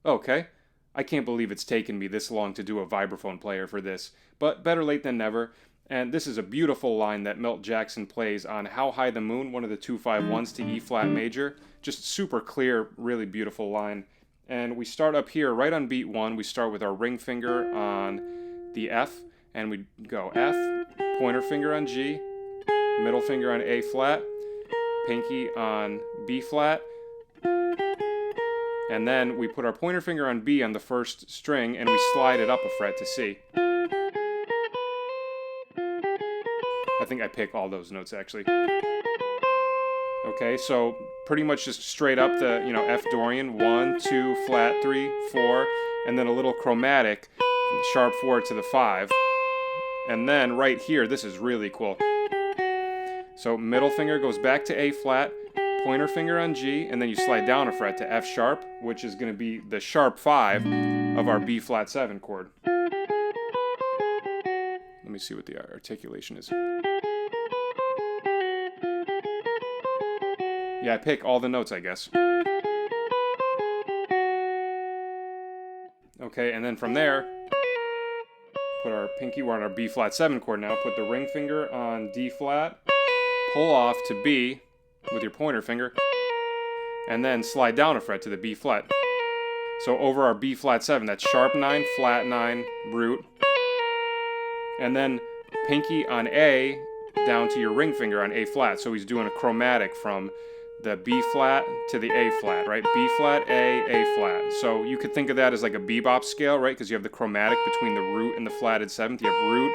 Okay, I can't believe it's taken me this long to do a vibraphone player for this, but better late than never. And this is a beautiful line that Milt Jackson plays on How High the Moon, one of the 2-5-1s to E flat major. Just super clear, really beautiful line. And we start up here right on beat 1. We start with our ring finger on the F, and we go F, pointer finger on G, middle finger on A flat, pinky on B flat, and then we put our pointer finger on B on the first string and we slide it up a fret to C. I think I pick all those notes actually. Okay, so pretty much just straight up the, F Dorian, 1, 2, flat 3, 4, and then a little chromatic, sharp 4 to the 5. And then right here, this is really cool. So middle finger goes back to A flat, pointer finger on G, and then you slide down a fret to F sharp, which is going to be the sharp 5 of our B flat 7 chord. Let me see what the articulation is. Yeah, I pick all the notes, I guess. Okay, and then from there, put our pinky, we're on our B flat 7 chord now, put the ring finger on D flat, pull off to B with your pointer finger, and then slide down a fret to the B flat. So over our B flat 7, that's sharp 9, flat 9, root, and then pinky on A down to your ring finger on A flat. So he's doing a chromatic from the B flat to the A flat, right? B flat, A flat. So you could think of that as like a bebop scale, right? Because you have the chromatic between the root and the flatted 7th. You have root,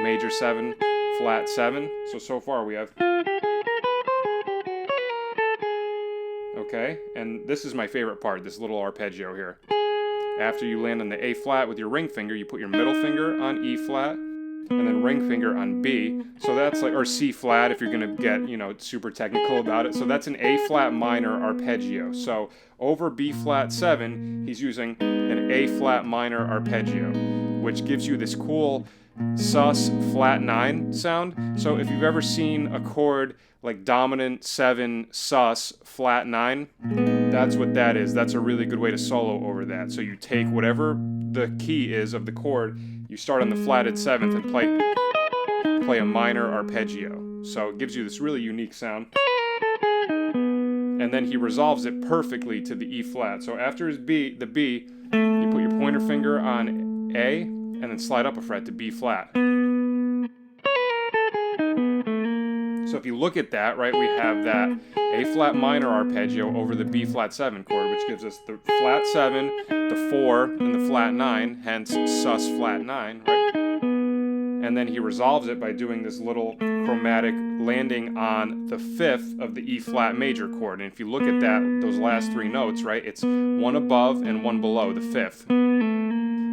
major 7, flat 7. So far we have. Okay, and this is my favorite part, this little arpeggio here. After you land on the A flat with your ring finger, you put your middle finger on E flat, and then ring finger on B. So that's like, or C flat if you're gonna get, super technical about it. So that's an A flat minor arpeggio. So over B flat 7, he's using an A flat minor arpeggio, which gives you this cool sus flat 9 sound. So if you've ever seen a chord like dominant 7 sus flat 9, that's what that is. That's a really good way to solo over that. So you take whatever the key is of the chord, you start on the flatted 7th and play a minor arpeggio. So it gives you this really unique sound. And then he resolves it perfectly to the E flat. So after his B, the B, you put your pointer finger on A and then slide up a fret to B flat. So if you look at that, right, we have that A flat minor arpeggio over the B flat 7 chord, which gives us the flat 7, the 4, and the flat 9, hence sus flat 9, right? And then he resolves it by doing this little chromatic landing on the 5th of the E flat major chord. And if you look at that, those last 3 notes, right, it's one above and one below the 5th,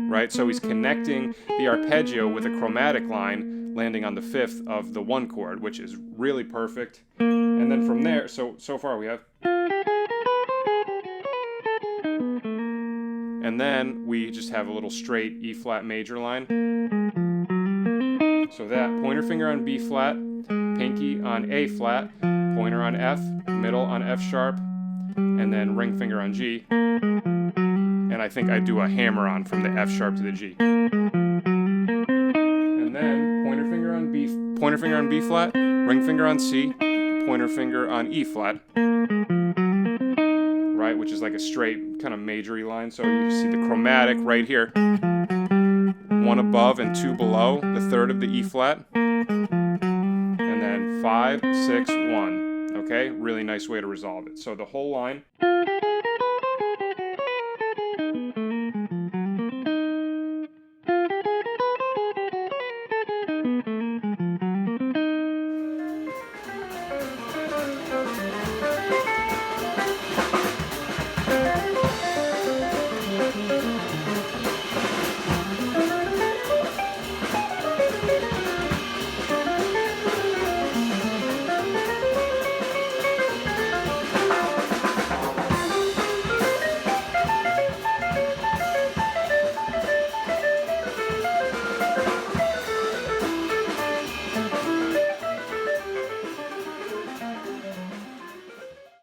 right? So he's connecting the arpeggio with a chromatic line landing on the 5th of the 1 chord, which is really perfect. And then from there, so far we have. And then we just have a little straight E flat major line. So that pointer finger on B flat, pinky on A flat, pointer on F, middle on F sharp, and then ring finger on G. And I think I do a hammer on from the F sharp to the G. And then pointer finger on B flat, ring finger on C, pointer finger on E flat. Right, which is like a straight kind of majory line. So you see the chromatic right here. 1 above and 2 below the 3rd of the E flat. And then 5, 6, 1. Okay, really nice way to resolve it. So the whole line.